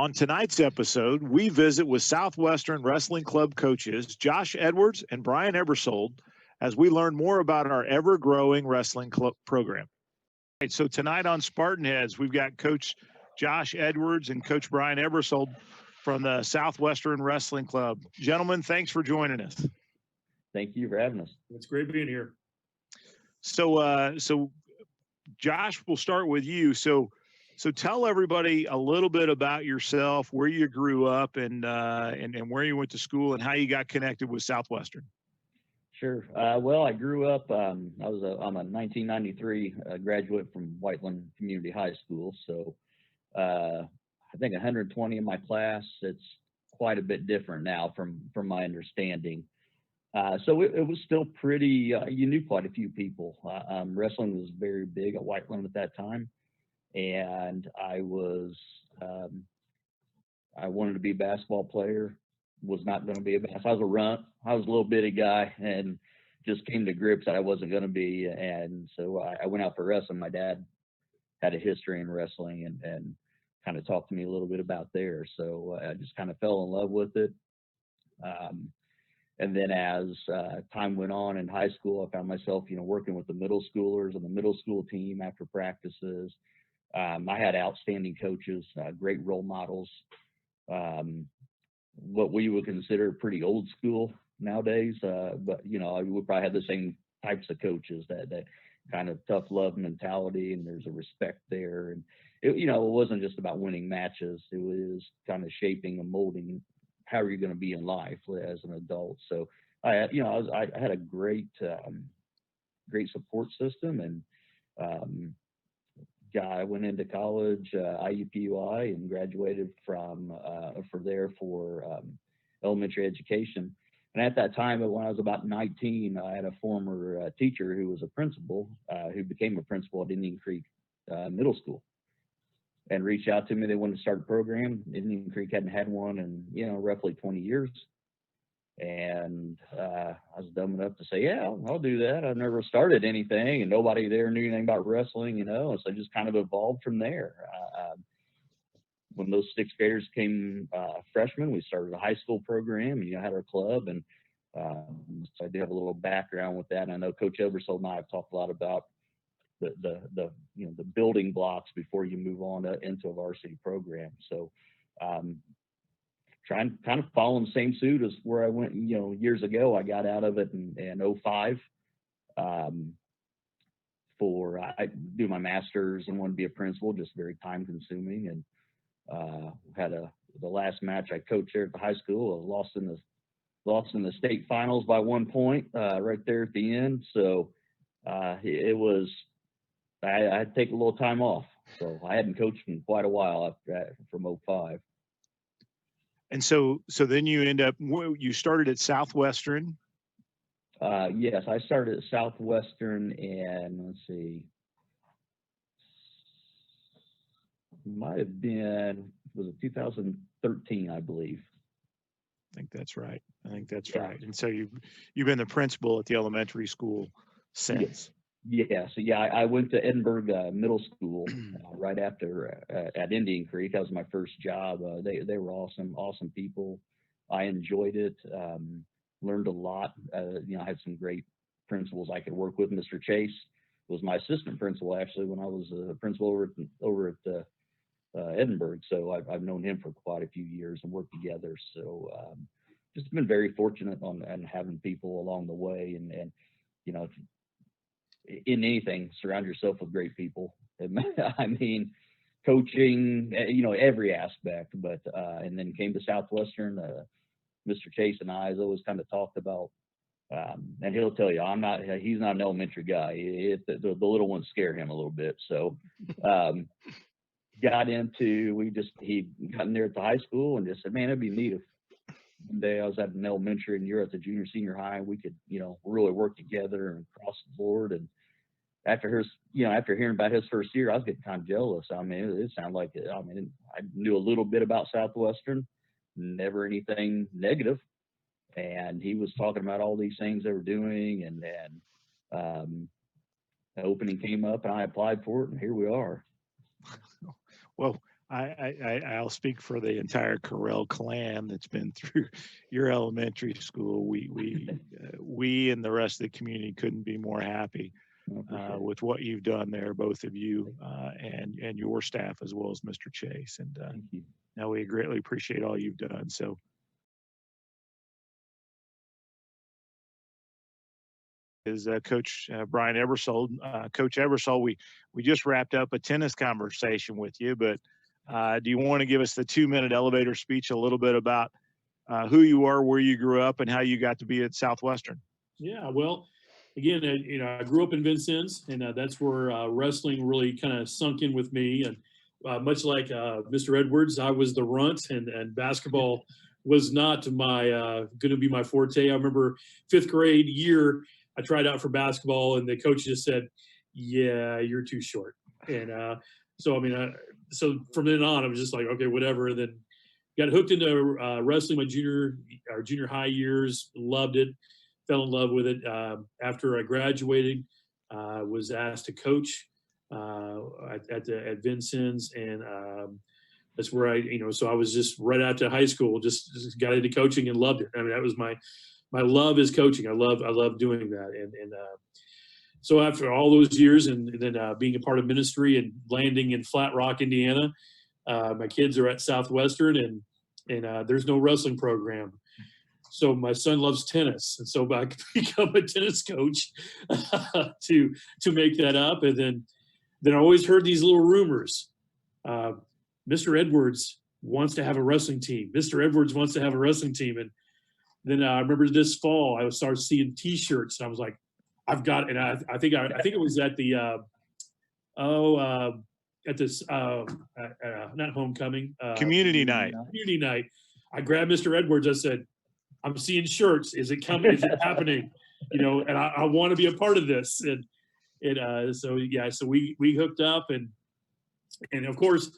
On tonight's episode, we visit with Southwestern Wrestling Club coaches Josh Edwards and Brian Ebersold as we learn more about our ever-growing wrestling club program. All right, so tonight on Spartan Heads, we've got Coach Josh Edwards and Coach Brian Ebersold from the Southwestern Wrestling Club. Gentlemen, thanks for joining us. Thank you for having us. It's great being here. So Josh, we'll start with you. So tell everybody a little bit about yourself, where you grew up, and where you went to school, and how you got connected with Southwestern. Sure. Well, I grew up. I'm a 1993 graduate from Whiteland Community High School. So I think 120 in my class. It's quite a bit different now from my understanding. So it was still pretty. You knew quite a few people. Wrestling was very big at Whiteland at that time. And I wanted to be a basketball player, was not going to be I was a runt. I was a little bitty guy and just came to grips that I wasn't going to be. And so I went out for wrestling. My dad had a history in wrestling and kind of talked to me a little bit about there. So I just kind of fell in love with it. And then as time went on in high school, I found myself, working with the middle schoolers on the middle school team after practices. I had outstanding coaches, great role models, what we would consider pretty old school nowadays. But, we probably had the same types of coaches, that kind of tough love mentality, and there's a respect there. And, it wasn't just about winning matches. It was kind of shaping and molding how are you going to be in life as an adult. So I had a great support system, and I went into college, IUPUI, and graduated from elementary education. And at that time, when I was about 19, I had a former teacher who was a principal, who became a principal at Indian Creek Middle School, and reached out to me. They wanted to start a program. Indian Creek hadn't had one in, roughly 20 years. And I was dumb enough to say, yeah, I'll do that. I never started anything, and nobody there knew anything about wrestling, and so I just kind of evolved from there. When those sixth graders came freshmen, we started a high school program, had our club, and so I do have a little background with that. And I know Coach Ebersold and I have talked a lot about the building blocks before you move on into a varsity program. So trying kind of following the same suit as where I went, years ago. I got out of it in 2005 I do my master's and wanted to be a principal, just very time consuming. And had the last match I coached there at the high school. I lost in the state finals by 1 point right there at the end. So it was, I had to take a little time off. So I hadn't coached in quite a while after from 2005. And so then you started at Southwestern. Yes, I started at Southwestern, and let's see, might have been, was it 2013, I believe. I think that's right. Right. And so you've been the principal at the elementary school since. Yeah. So I went to Edinburgh Middle School right after at Indian Creek. That was my first job. They were awesome people. I enjoyed it. Learned a lot. I had some great principals I could work with. Mr. Chase was my assistant principal actually when I was a principal over at Edinburgh. So I've known him for quite a few years and worked together. So just been very fortunate on having people along the way, and in anything, surround yourself with great people. I mean, coaching, every aspect. But and then came to Southwestern. Mr. Chase and I has always kind of talked about, and he'll tell you, he's not an elementary guy. The little ones scare him a little bit. So he got in there at the high school and just said, man, it'd be neat if one day I was at an elementary and you're at the junior, senior high, and we could, really work together and across the board. And after hearing about his first year, I was getting kind of jealous. I mean, it sounded like I knew a little bit about Southwestern, never anything negative. And he was talking about all these things they were doing, and then the opening came up and I applied for it, and here we are. Well, I'll speak for the entire Correll clan that's been through your elementary school. We and the rest of the community couldn't be more happy Oh, for sure. with what you've done there, both of you and your staff, as well as Mr. Chase. And Thank you. now we greatly appreciate all you've done. So. Is Coach Brian Ebersold. Coach Ebersold, we just wrapped up a tennis conversation with you, but do you want to give us the 2-minute elevator speech a little bit about who you are, where you grew up, and how you got to be at Southwestern? Yeah, well, again, I grew up in Vincennes, and that's where wrestling really kind of sunk in with me. And much like Mr. Edwards, I was the runt, and basketball was not my going to be my forte. I remember 5th grade year, I tried out for basketball, and the coach just said, "Yeah, you're too short." And so, I mean, so from then on, I was just like, okay, whatever. And then got hooked into wrestling my junior high years. Loved it. Fell in love with it. After I graduated, was asked to coach at Vincennes, and that's where so I was just right after high school, just got into coaching and loved it. I mean, that was my love is coaching. I love doing that. And so after all those years, and then being a part of ministry and landing in Flat Rock, Indiana, my kids are at Southwestern, and there's no wrestling program. So my son loves tennis, and so I could become a tennis coach to make that up. And then I always heard these little rumors. Mr. Edwards wants to have a wrestling team. Mr. Edwards wants to have a wrestling team. And then I remember this fall, I started seeing T-shirts, and I was like, "I've got it." And I think it was at the at this not homecoming, Community night. Community night. I grabbed Mr. Edwards. I said, "I'm seeing shirts. Is it coming? Is it happening? And I want to be a part of this." And so we hooked up, and of course,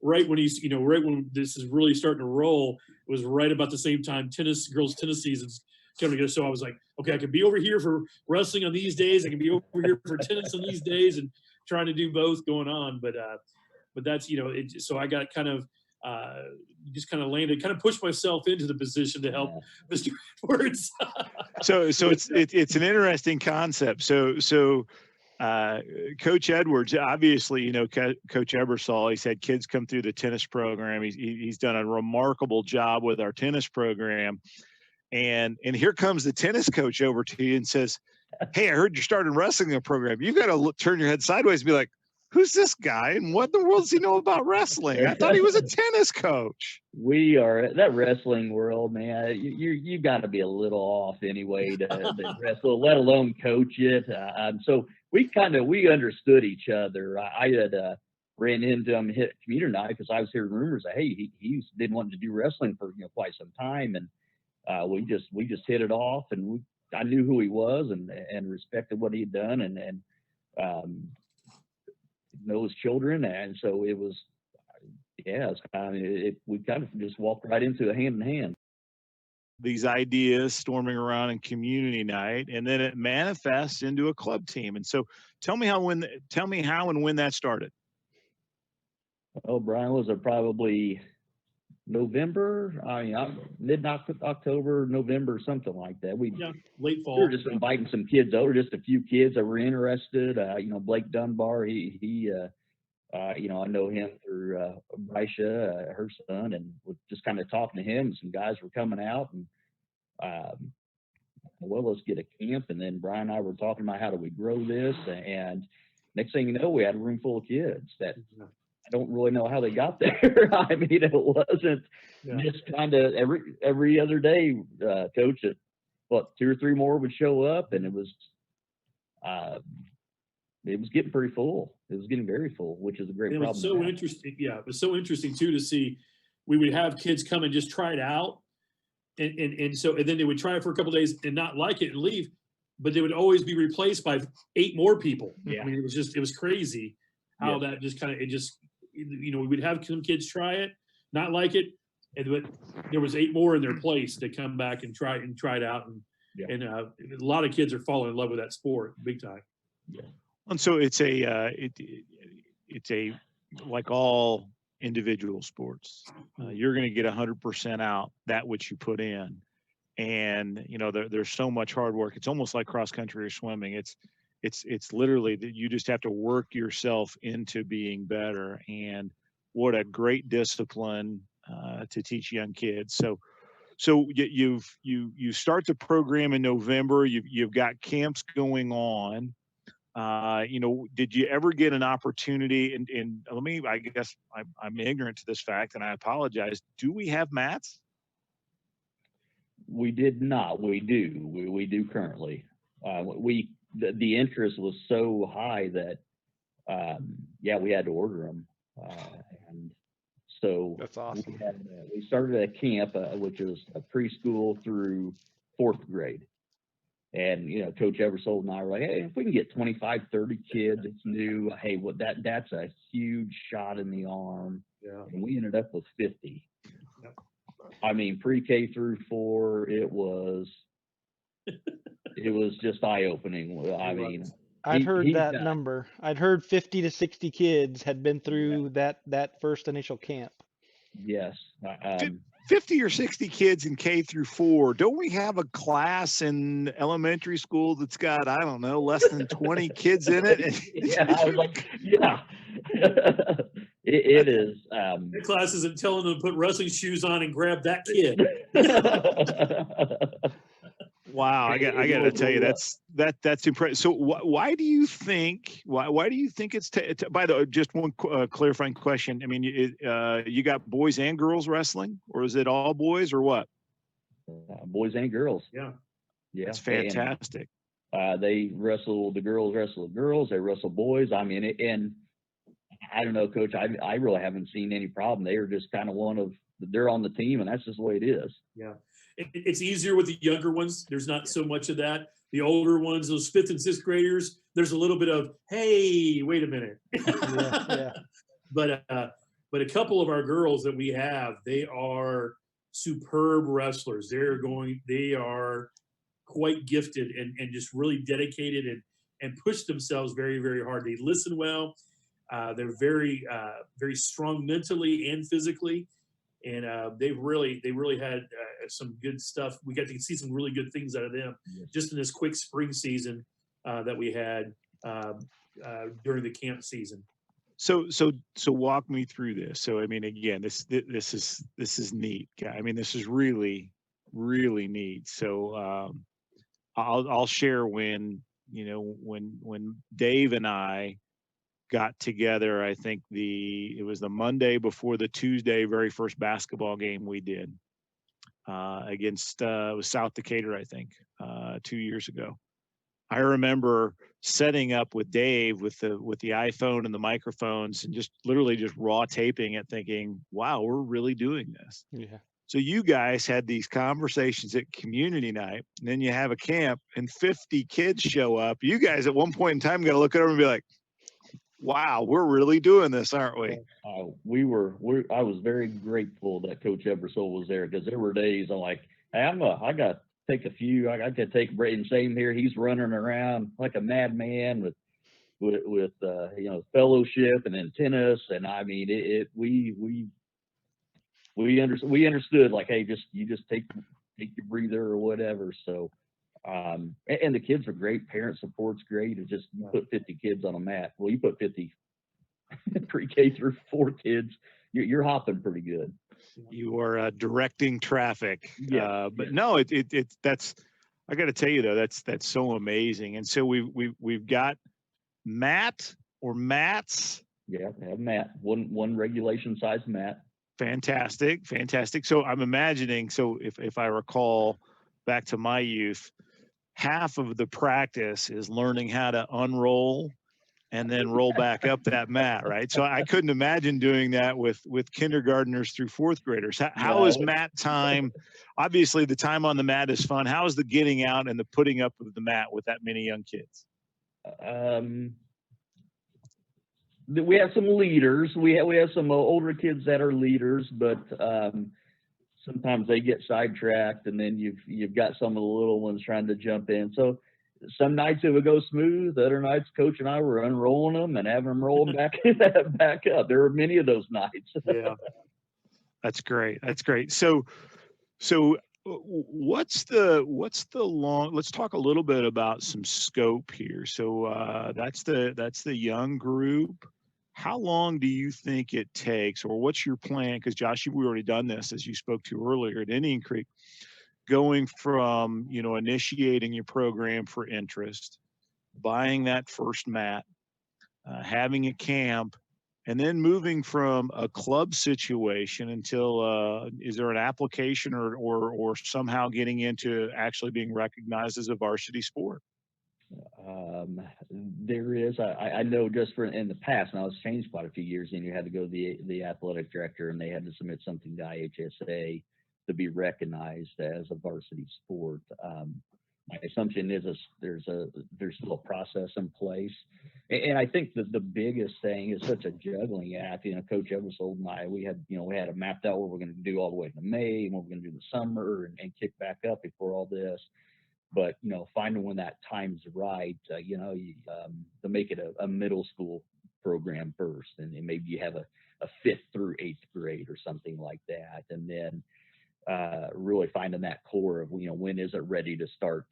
right when right when this is really starting to roll, it was right about the same time girls tennis seasons coming together. So I was like, okay, I can be over here for wrestling on these days. I can be over here for tennis on these days, and trying to do both going on. But that's so I got kind of just kind of landed, kind of pushed myself into the position to help Mr. Edwards. So it's an interesting concept. So Coach Edwards, obviously, Coach Ebersol, he's had kids come through the tennis program. He's done a remarkable job with our tennis program. And here comes the tennis coach over to you and says, "Hey, I heard you started wrestling a program." You got to turn your head sideways and be like, "Who's this guy? And what in the world does he know about wrestling? I thought he was a tennis coach." We are that wrestling world, man. You got to be a little off anyway to wrestle, let alone coach it. So we understood each other. I had ran into him at commuter night because I was hearing rumors that hey, he's been wanting to do wrestling for quite some time, and we just hit it off, and I knew who he was and respected what he had done, and know his children, and so it was, we kind of just walked right into a hand in hand. These ideas storming around in community night, and then it manifests into a club team. And so, tell me how and when that started. Oh, Brian, was it probably November? Mid-October, November, something like that. Late fall. We were just inviting some kids over, just a few kids that were interested. Blake Dunbar, he I know him through Brycia, her son, and was just kind of talking to him. Some guys were coming out, and let's get a camp. And then Brian and I were talking about how do we grow this, and next thing you know, we had a room full of kids that I don't really know how they got there. I mean, it wasn't just kind of every other day, coach. 2 or 3 more would show up, and it was getting pretty full. It was getting very full, which is a great problem. It was so interesting. Yeah, it was so interesting too to see. We would have kids come and just try it out, and then they would try it for a couple of days and not like it and leave, but they would always be replaced by 8 more people. Yeah. I mean, it was crazy how that just kind of we would have some kids try it, not like it, but there was 8 more in their place to come back and try it out, and a lot of kids are falling in love with that sport big time. Yeah. And so it's a like all individual sports. You're going to get 100% out that which you put in. And, you know, there's so much hard work. It's almost like cross country or swimming. It's literally that you just have to work yourself into being better. And what a great discipline to teach young kids. So you start the program in November. You've got camps going on. You know, did you ever get an opportunity? And I guess I'm ignorant to this fact, and I apologize. Do we have mats? We did not. We do. We do currently. The interest was so high that yeah, we had to order them. And so That's awesome. We started a camp, which is a preschool through 4th grade. And, you know, Coach Eversold and I were like, hey, if we can get 25, 30 kids, it's new. Hey, that's a huge shot in the arm. Yeah. And we ended up with 50. I mean, pre-K through 4, it was just eye-opening. I mean, I'd heard he that got- number. I'd heard 50 to 60 kids had been through that first initial camp. yes. 50 or 60 kids in K through 4. Don't we have a class in elementary school that's got, I don't know, less than 20 kids in it? Yeah, I was like, yeah. It is. The class isn't telling them to put wrestling shoes on and grab that kid. Wow, I got to tell you, that's impressive. So why do you think it's by the way, just one clarifying question? I mean, you got boys and girls wrestling, or is it all boys, or what? Boys and girls. Yeah. Yeah, That's fantastic. And, the girls wrestle the girls, they wrestle boys. I mean, and I don't know, Coach, I really haven't seen any problem. They are just kind of they're on the team, and that's just the way it is. Yeah. It's easier with the younger ones. There's not so much of that. The older ones, those 5th and 6th graders, there's a little bit of, hey, wait a minute. Yeah. But a couple of our girls that we have, they are superb wrestlers. They are quite gifted and just really dedicated and push themselves very, very hard. They listen well. They're very, very strong mentally and physically. And they really had some good stuff. We got to see some really good things out of them just in this quick spring season that we had during the camp season. So walk me through this. So I mean, again, this is neat. I mean, this is really, really neat. So I'll share when Dave and I got together. I think it was the Monday before the Tuesday very first basketball game we did against it was South Decatur, I think, 2 years ago. I remember setting up with Dave with the iPhone and the microphones and just literally just raw taping it, thinking, wow, we're really doing this. Yeah. So you guys had these conversations at community night, and then you have a camp and 50 kids show up. You guys at one point in time got to look at them and be like, wow, we're really doing this, aren't we? I was very grateful that Coach Eversold was there, because there were days I'm like, hey, I got to take a few. I got to take Braden Same here. He's running around like a madman with fellowship and then tennis. And I mean, we understood like, hey, you just take your breather or whatever. So, and the kids are great. Parent support's great. It's just you put 50 kids on a mat. Well, you put 50 pre-K through 4 kids, you're hopping pretty good. You are directing traffic. Yeah. But no, that's, I got to tell you though, that's so amazing. And so we've got Matt or mats. Yeah, I have mat, one regulation size mat. Fantastic. So I'm imagining, so if I recall back to my youth, half of the practice is learning how to unroll and then roll back up that mat, right? So I couldn't imagine doing that with kindergartners through 4th graders. How is mat time? Obviously, the time on the mat is fun. How is the getting out and the putting up of the mat with that many young kids? We have some leaders. We have some older kids that are leaders, but sometimes they get sidetracked, and then you've got some of the little ones trying to jump in. So some nights it would go smooth. Other nights, Coach and I were unrolling them and having them roll them back up. There were many of those nights. Yeah, that's great. That's great. So what's the let's talk a little bit about some scope here. So that's the young group. How long do you think it takes, or what's your plan? Because Josh, we've already done this, as you spoke to earlier at Indian Creek, going from, initiating your program for interest, buying that first mat, having a camp, and then moving from a club situation until is there an application or somehow getting into actually being recognized as a varsity sport? There is. I know just for in the past, now it's changed quite a few years, and you had to go to the athletic director, and they had to submit something to IHSA to be recognized as a varsity sport. My assumption is there's still a process in place, and I think that the biggest thing is such a juggling act. Coach Eversold and I, we had it mapped out what we're going to do all the way to May, and what we're going to do in the summer, and kick back up before all this. But finding when that time's right, to make it a middle school program first, and maybe you have a 5th through 8th grade or something like that, and then really finding that core of when is it ready to start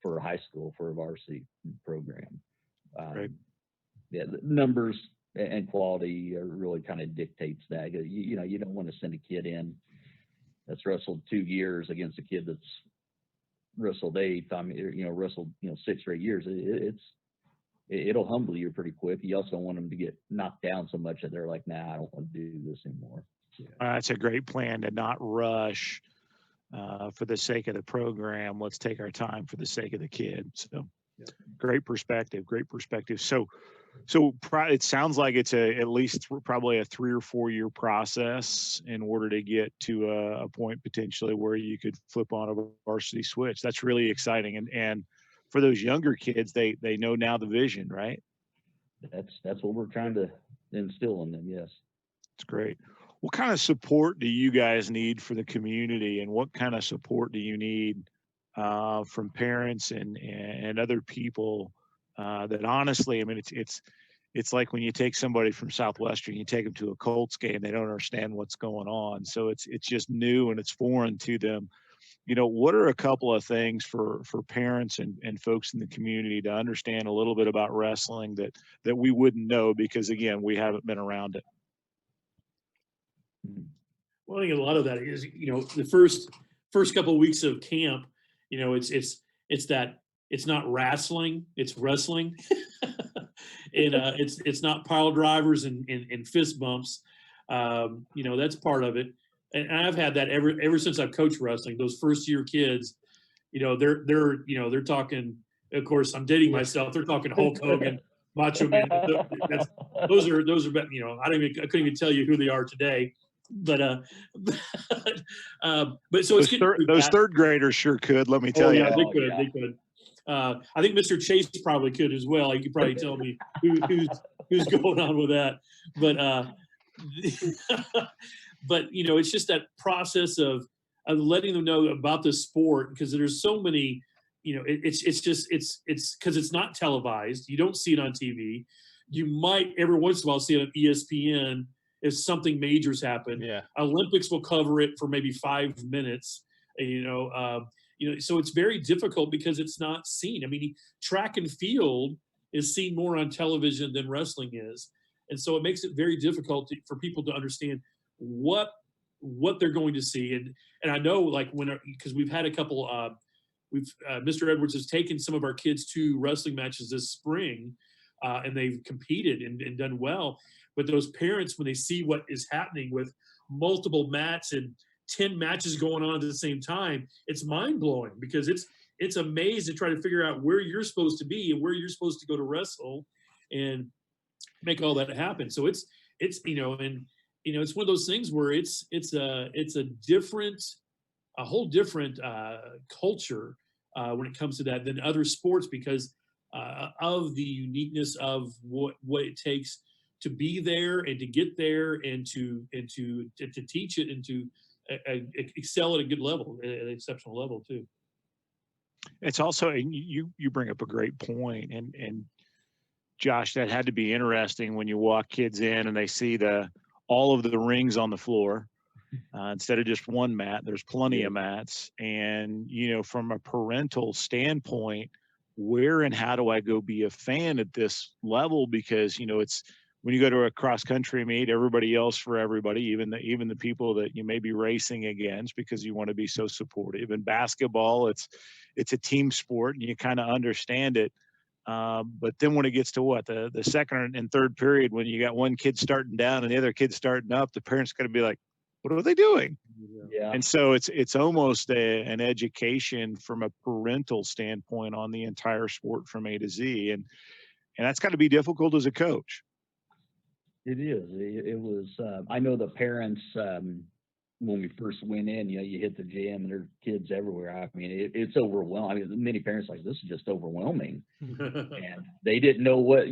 for a high school, for a varsity program. Right. Yeah, the numbers and quality really kind of dictates that. You don't want to send a kid in that's wrestled 2 years against a kid that's wrestled 8. Wrestled 6 or 8 years. It'll humble you pretty quick. You also don't want them to get knocked down so much that they're like, nah, I don't want to do this anymore. That's a great plan, to not rush for the sake of the program. Let's take our time for the sake of the kid. So great perspective. So it sounds like it's at least probably a 3 or 4 year process in order to get to a point potentially where you could flip on a varsity switch. That's really exciting. And for those younger kids, they know now the vision, right? That's what we're trying to instill in them. Yes. It's great. What kind of support do you guys need for the community, and what kind of support do you need from parents and other people that honestly, I mean, it's like when you take somebody from Southwestern, you take them to a Colts game, they don't understand what's going on. So it's just new and it's foreign to them. What are a couple of things for parents and folks in the community to understand a little bit about wrestling that we wouldn't know because, again, we haven't been around it? Well, I think a lot of that is, the first couple of weeks of camp, it's that it's not wrestling, it's wrestling. And it's not pile drivers and fist bumps. That's part of it. And I've had that ever since I've coached wrestling. Those first year kids, they're talking. Of course, I'm dating myself. They're talking Hulk Hogan, Macho Man. Those are. I couldn't even tell you who they are today. But so it's those third graders sure could. Let me tell you. They could. They could. I think Mr. Chase probably could as well. He could probably tell me who's going on with that. But but it's just that process of letting them know about the sport, because there's so many. It's because it's not televised. You don't see it on TV. You might every once in a while see it on ESPN if something major's happened. Yeah. Olympics will cover it for maybe 5 minutes. So it's very difficult because it's not seen. I mean, track and field is seen more on television than wrestling is. And so it makes it very difficult for people to understand what they're going to see. And I know, like, because we've had a couple, Mr. Edwards has taken some of our kids to wrestling matches this spring, and they've competed and done well. But those parents, when they see what is happening with multiple mats and 10 matches going on at the same time, it's mind-blowing, because it's a maze to try to figure out where you're supposed to be and where you're supposed to go to wrestle and make all that happen. So it's it's one of those things where it's a whole different culture when it comes to that than other sports, because of the uniqueness of what it takes to be there and to get there and to teach it and to excel at a good level, at an exceptional level too. It's also, and you bring up a great point, and Josh, that had to be interesting when you walk kids in and they see all of the rings on the floor. Instead of just one mat, there's plenty Yeah. of mats. And, from a parental standpoint, where and how do I go be a fan at this level? Because, it's when you go to a cross country meet, everybody else for everybody, even the people that you may be racing against, because you want to be so supportive. In basketball, it's a team sport and you kind of understand it. But then when it gets to the second and third period, when you got one kid starting down and the other kid starting up, the parents going to be like, what are they doing? Yeah. And so it's almost an education from a parental standpoint on the entire sport from A to Z. And that's got to be difficult as a coach. It is. It was. I know the parents when we first went in. You hit the gym and there are kids everywhere. I mean, it's overwhelming. I mean, many parents are like, this is just overwhelming, and they didn't know what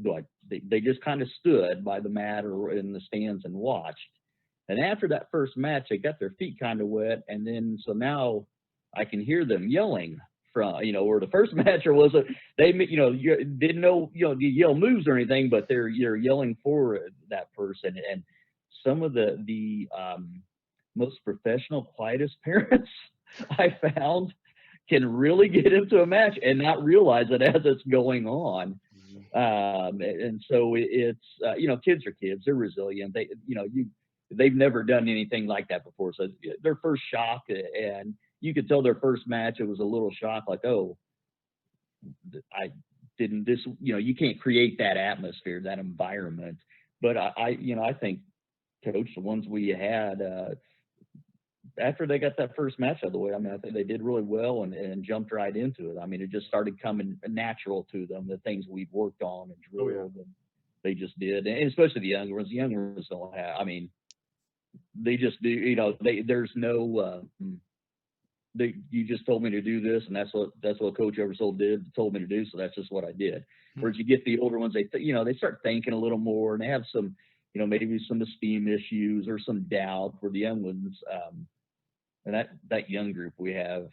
like they just kind of stood by the mat or in the stands and watched. And after that first match, they got their feet kind of wet, and then so now I can hear them yelling from or the first match or was they you didn't know you yell moves or anything, but they're yelling for that person. And some of the most professional, quietest parents I found can really get into a match and not realize it as it's going on. And so it's kids are kids, they're resilient. They've never done anything like that before, so their first shock, and you could tell their first match it was a little shock, like, oh, I didn't this you can't create that atmosphere, that environment. But I think, Coach, the ones we had after they got that first match out of the way, I mean, I think they did really well and jumped right into it. I mean, it just started coming natural to them, the things we've worked on and drilled, and they just did. And especially the younger ones. The younger ones don't have, I mean, they just do, there's no, you just told me to do this, and that's what Coach Eversole told me to do, so that's just what I did. Whereas you get the older ones, they start thinking a little more, and they have some, maybe some esteem issues or some doubt. For the young ones, and that young group we have,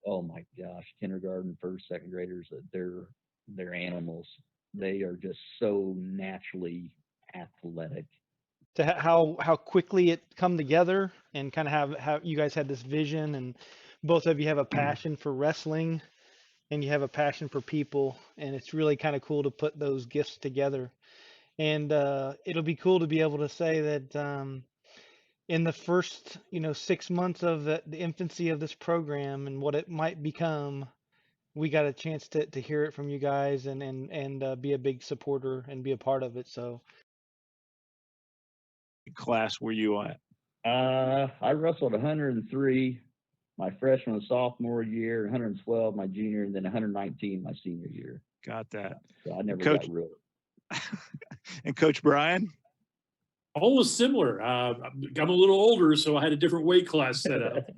oh my gosh, kindergarten, first, second graders, they're animals. They are just so naturally athletic. To how quickly it come together, and kind of how you guys had this vision, and both of you have a passion for wrestling and you have a passion for people, and it's really kind of cool to put those gifts together. And it'll be cool to be able to say that in the first 6 months of the infancy of this program and what it might become, we got a chance to hear it from you guys and be a big supporter and be a part of it. So Class were you at? I wrestled 103 my freshman and sophomore year, 112 my junior, and then 119 my senior year. Got that. So I never Coach, got real. And Coach Brian? Almost similar. I'm a little older, so I had a different weight class set up.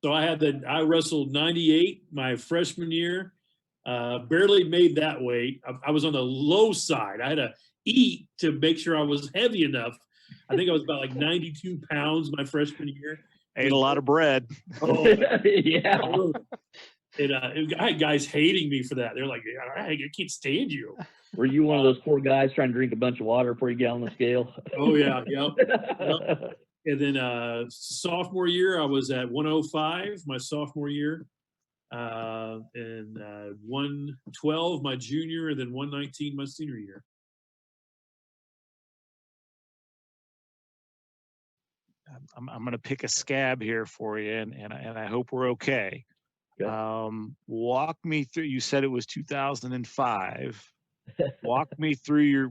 So I wrestled 98 my freshman year. Barely made that weight. I was on the low side. I had to eat to make sure I was heavy enough. I think I was about like 92 pounds my freshman year. Ate a lot of bread. Oh, yeah. And I had guys hating me for that. They're like, I can't stand you. Were you one of those poor guys trying to drink a bunch of water before you get on the scale? Oh, yeah. Yep. And then sophomore year, I was at 105 my sophomore year. And 112 my junior, and then 119 my senior year. I'm going to pick a scab here for you, and I hope we're okay. Walk me through. You said it was 2005. Walk me through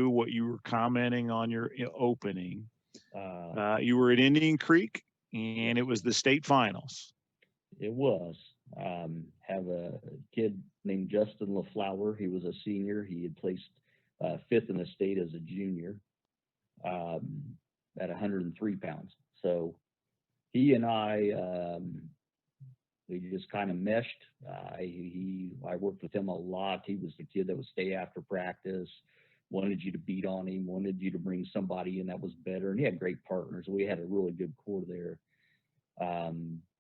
what you were commenting on your opening. You were at Indian Creek, and it was the state finals. It was. Have a kid named Justin LaFlower. He was a senior. He had placed 5th in the state as a junior. At 103 pounds. So he and I, we just kind of meshed. I worked with him a lot. He was the kid that would stay after practice, wanted you to beat on him, wanted you to bring somebody in that was better. And he had great partners. We had a really good core there.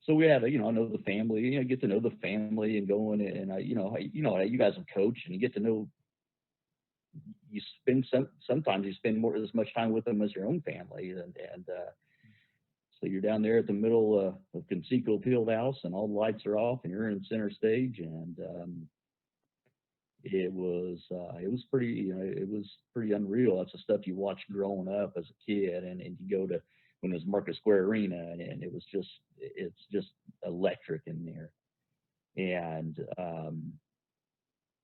so we had, I know the family, get to know the family and going, and you guys have coached and you get to know, you spend sometimes you spend as much time with them as your own family. And so you're down there at the middle of Conseco Fieldhouse and all the lights are off and you're in center stage. And it was pretty, it was pretty unreal. That's the stuff you watched growing up as a kid, and you go to when it was Market Square Arena, and it's just electric in there. And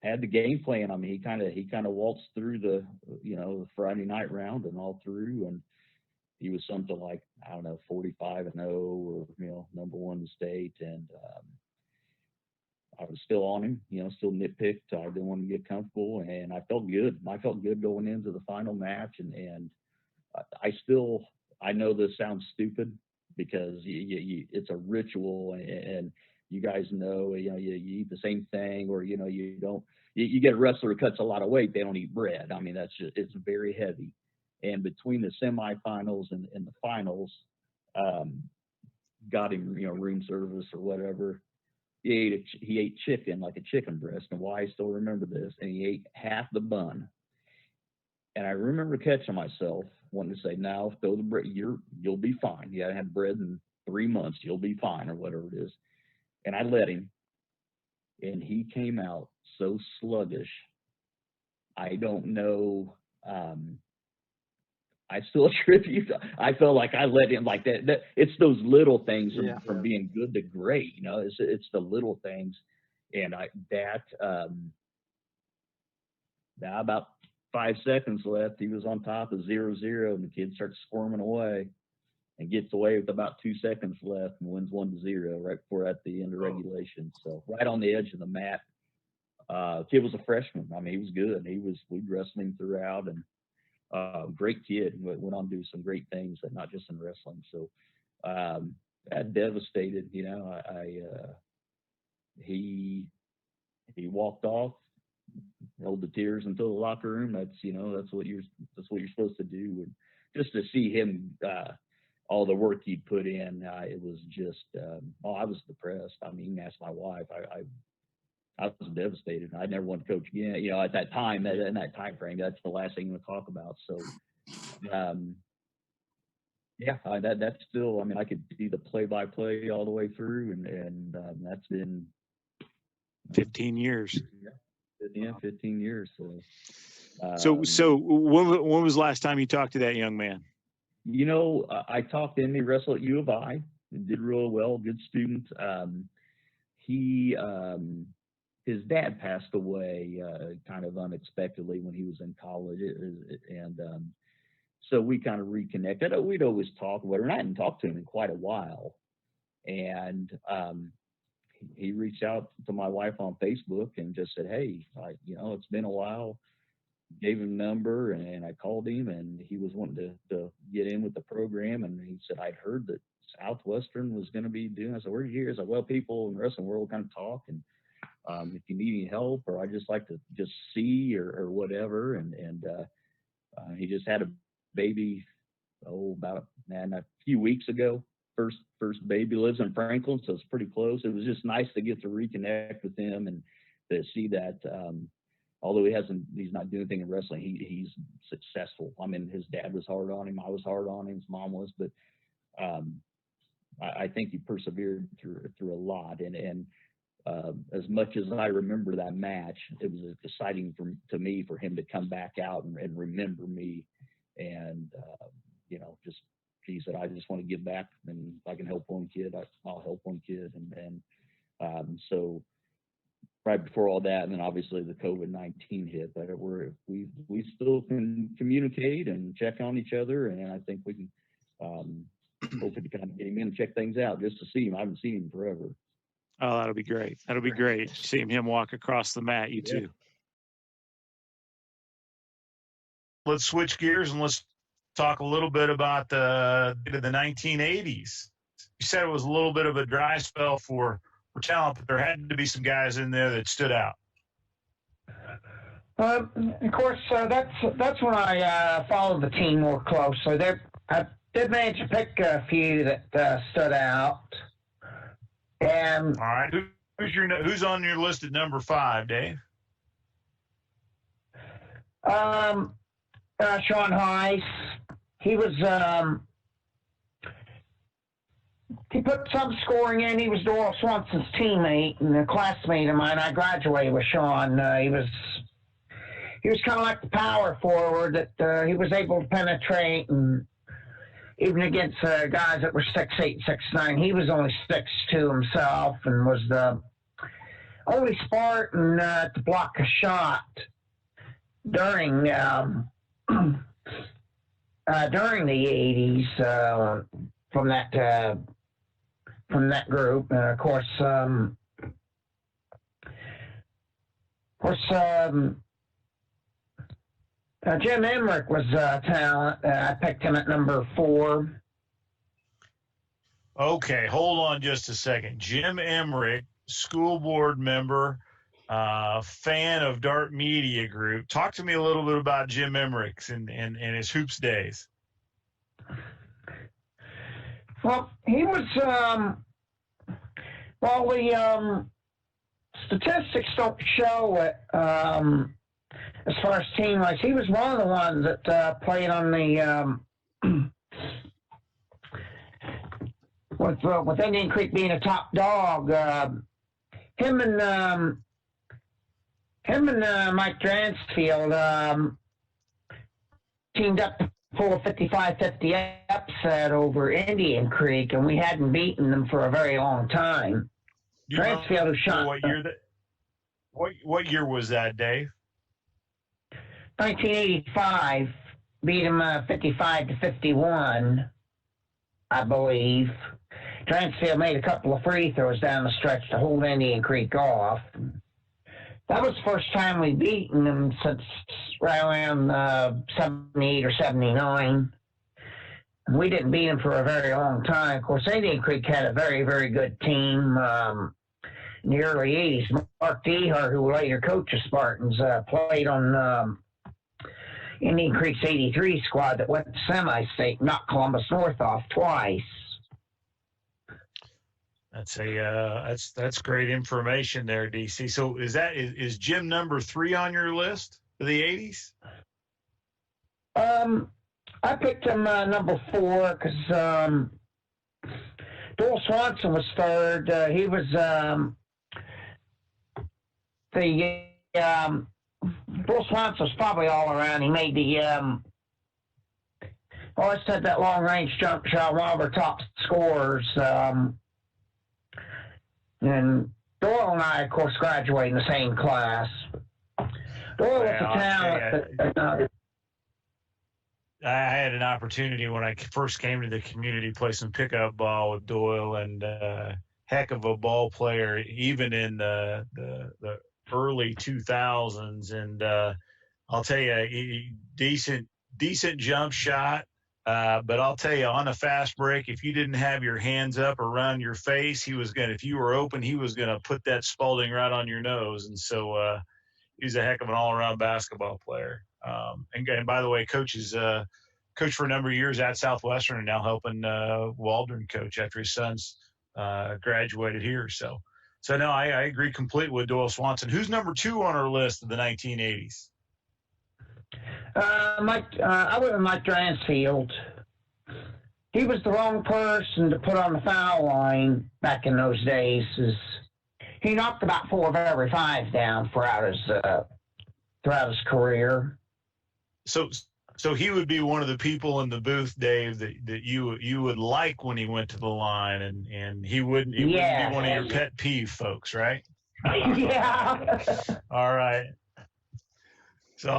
had the game plan. I mean, he kind of waltzed through the the Friday night round and all through, and he was something like, I don't know, 45-0 or number one in the state. And I was still on him, still nitpicked. I didn't want to get comfortable, and I felt good. I felt good going into the final match, and I know this sounds stupid because it's a ritual, and you guys know, you eat the same thing, or you don't. You get a wrestler who cuts a lot of weight, they don't eat bread. I mean, it's very heavy. And between the semifinals and the finals, got him room service or whatever. He ate chicken, like a chicken breast, and why I still remember this. And he ate half the bun. And I remember catching myself wanting to say, "Now throw the bread. You'll be fine. You haven't had bread in 3 months. You'll be fine," or whatever it is. And I let him, and he came out so sluggish. I don't know. I still attribute. I felt like I let him like that. It's those little things from being good to great. It's the little things, and about 5 seconds left, he was on top of 0-0, and the kid starts squirming away and gets away with about 2 seconds left and wins 1-0 right before at the end of regulation. So right on the edge of the mat. Kid was a freshman. I mean, he was good. We'd wrestle him throughout, and great kid. Went on to do some great things, not just in wrestling. So that devastated. He walked off, held the tears until the locker room. That's what you're supposed to do. And just to see him, all the work he'd put in, it was just. I was depressed. I mean, ask my wife. I was devastated. I never wanted to coach again. At that time, in that time frame, that's the last thing to talk about. So, that's still. I mean, I could see the play-by-play all the way through, and that's been 15 years. Yeah, 15 years. So when was the last time you talked to that young man? I talked to him. He wrestled at U of I. Did really well. Good student. His dad passed away kind of unexpectedly when he was in college, and so we kind of reconnected. We'd always talk about it, and I hadn't talked to him in quite a while. And he reached out to my wife on Facebook and just said, "Hey, it's been a while." Gave him a number, and I called him, and he was wanting to get in with the program. And he said, "I'd heard that Southwestern was going to be doing." I said, "Where are you here?" He's like, "Well, people in the wrestling world kind of talk, and if you need any help, or I just like to just see or whatever." And he just had a baby, about a few weeks ago. First baby. Lives in Franklin, so it's pretty close. It was just nice to get to reconnect with him and to see that although he's not doing anything in wrestling, he's successful. I mean, his dad was hard on him. I was hard on him. His mom was, but I think he persevered through a lot. And as much as I remember that match, it was exciting to me for him to come back out and remember me, and just he said, "I just want to give back, and if I can help one kid, I'll help one kid." And so right before all that, and then obviously the COVID-19 hit, but we still can communicate and check on each other, and I think we can hopefully kind of get him in and check things out just to see him. I haven't seen him forever. Oh, that'll be great. That'll be great. Seeing him walk across the mat, you too. Let's switch gears and let's talk a little bit about the 1980s. You said it was a little bit of a dry spell for talent, but there had to be some guys in there that stood out. Of course, that's when I followed the team more closely. I did manage to pick a few that stood out. And All right. Who's on your list at number 5, Dave? Sean Heiss, he was, he put some scoring in. He was Doyle Swanson's teammate and a classmate of mine. I graduated with Sean. He was kind of like the power forward that he was able to penetrate, and even against guys that were 6'8", 6'9", he was only 6'2" himself, and was the only Spartan to block a shot during the 80s from that group. And of course, Jim Emmerich was talent. I picked him at number 4. Okay, hold on just a second. Jim Emmerich, school board member, fan of Dart Media Group. Talk to me a little bit about Jim Emmerich and his hoops days. Well, he was, the statistics don't show it as far as team-wise. He was one of the ones that played on the, with Indian Creek being a top dog, him and Mike Dransfield teamed up to pull a 55-50 upset over Indian Creek, and we hadn't beaten them for a very long time. Dransfield was shot. What year was that, Dave? 1985, beat him 55-51, I believe. Dransfield made a couple of free throws down the stretch to hold Indian Creek off. That was the first time we'd beaten them since right around 78 or 79. We didn't beat them for a very long time. Of course, Indian Creek had a very, very good team in the early 80s. Mark Dehart, who later coached the Spartans, played on Indian Creek's 83 squad that went to semi-state, knocked Columbus North off twice. That's great information there, DC. So is Jim number 3 on your list of the 80s? I picked him number 4 because Doyle Swanson was 3rd. He was Doyle Swanson was probably all around. He made the always had that long range jump shot, one of our top scorers. And Doyle and I, of course, graduated in the same class. Doyle was a talent. I had an opportunity when I first came to the community to play some pickup ball with Doyle, and heck of a ball player, even in the early 2000s. And I'll tell you, decent jump shot. But I'll tell you, on a fast break, if you didn't have your hands up around your face, if you were open, he was going to put that Spalding right on your nose. And so he's a heck of an all-around basketball player. And by the way, coach for a number of years at Southwestern and now helping Waldron coach after his son's graduated here. So no, I agree completely with Doyle Swanson. Who's number 2 on our list of the 1980s? I went with Mike Dransfield. He was the wrong person to put on the foul line back in those days. He knocked about 4 of every 5 down throughout his career. So he would be one of the people in the booth, Dave, that you would like when he went to the line, and he wouldn't be one of your pet peeve folks, right? Yeah. All right. So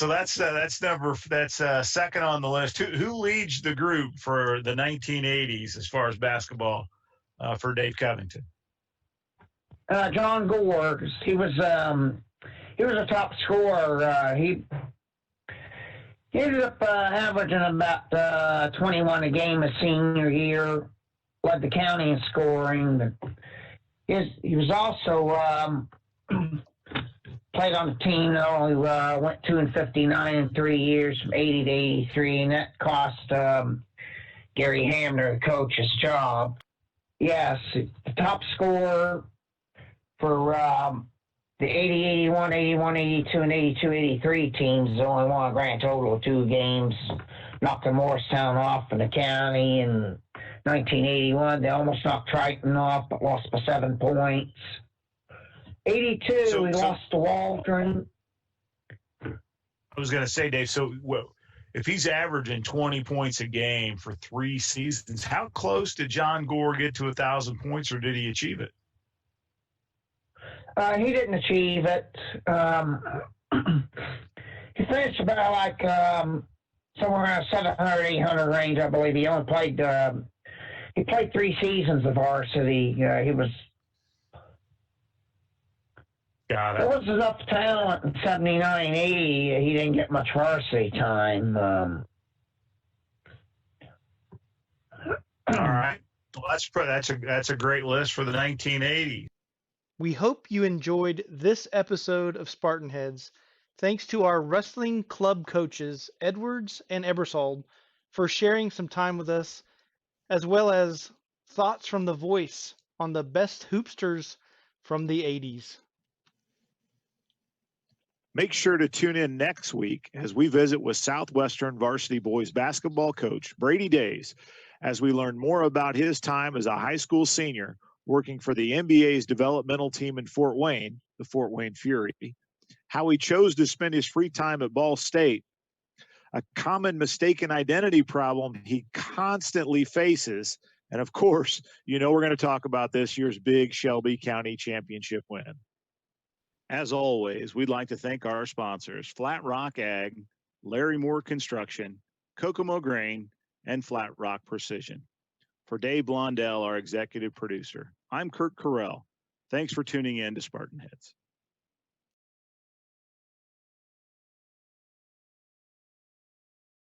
that's second on the list. Who leads the group for the 1980s as far as basketball for Dave Covington? John Gore. He was a top scorer. He ended up averaging about 21 a game his senior year. Led the county in scoring. He was also played on the team that only went 2-59 in 3 years, from 80 to 83, and that cost Gary Hamner, the coach, his job. Yes, the top scorer for the 80, 81, 81, 82, and 82, 83 teams has only won a grand total of 2 games. Knocked the Morristown off in the county in 1981. They almost knocked Triton off, but lost by 7 points. 82, So- we so- lost to Waldron. I was going to say, Dave, so if he's averaging 20 points a game for 3 seasons, how close did John Gore get to 1,000 points, or did he achieve it? He didn't achieve it. He finished about like somewhere around 700, 800 range, I believe. He only played. He played 3 seasons of varsity. He was. Got There it. was enough talent in 79, 80. He didn't get much varsity time. All right. Well, that's a great list for the 1980s. We hope you enjoyed this episode of Spartan Heads. Thanks to our wrestling club coaches, Edwards and Ebersold, for sharing some time with us, as well as thoughts from the voice on the best hoopsters from the 80s. Make sure to tune in next week as we visit with Southwestern varsity boys basketball coach Brady Days as we learn more about his time as a high school senior working for the NBA's developmental team in Fort Wayne, the Fort Wayne Fury, how he chose to spend his free time at Ball State, a common mistaken identity problem he constantly faces, and of course, we're going to talk about this year's big Shelby County Championship win. As always, we'd like to thank our sponsors, Flat Rock Ag, Larry Moore Construction, Kokomo Grain, and Flat Rock Precision. For Dave Blondell, our executive producer, I'm Kurt Carell. Thanks for tuning in to Spartan Heads.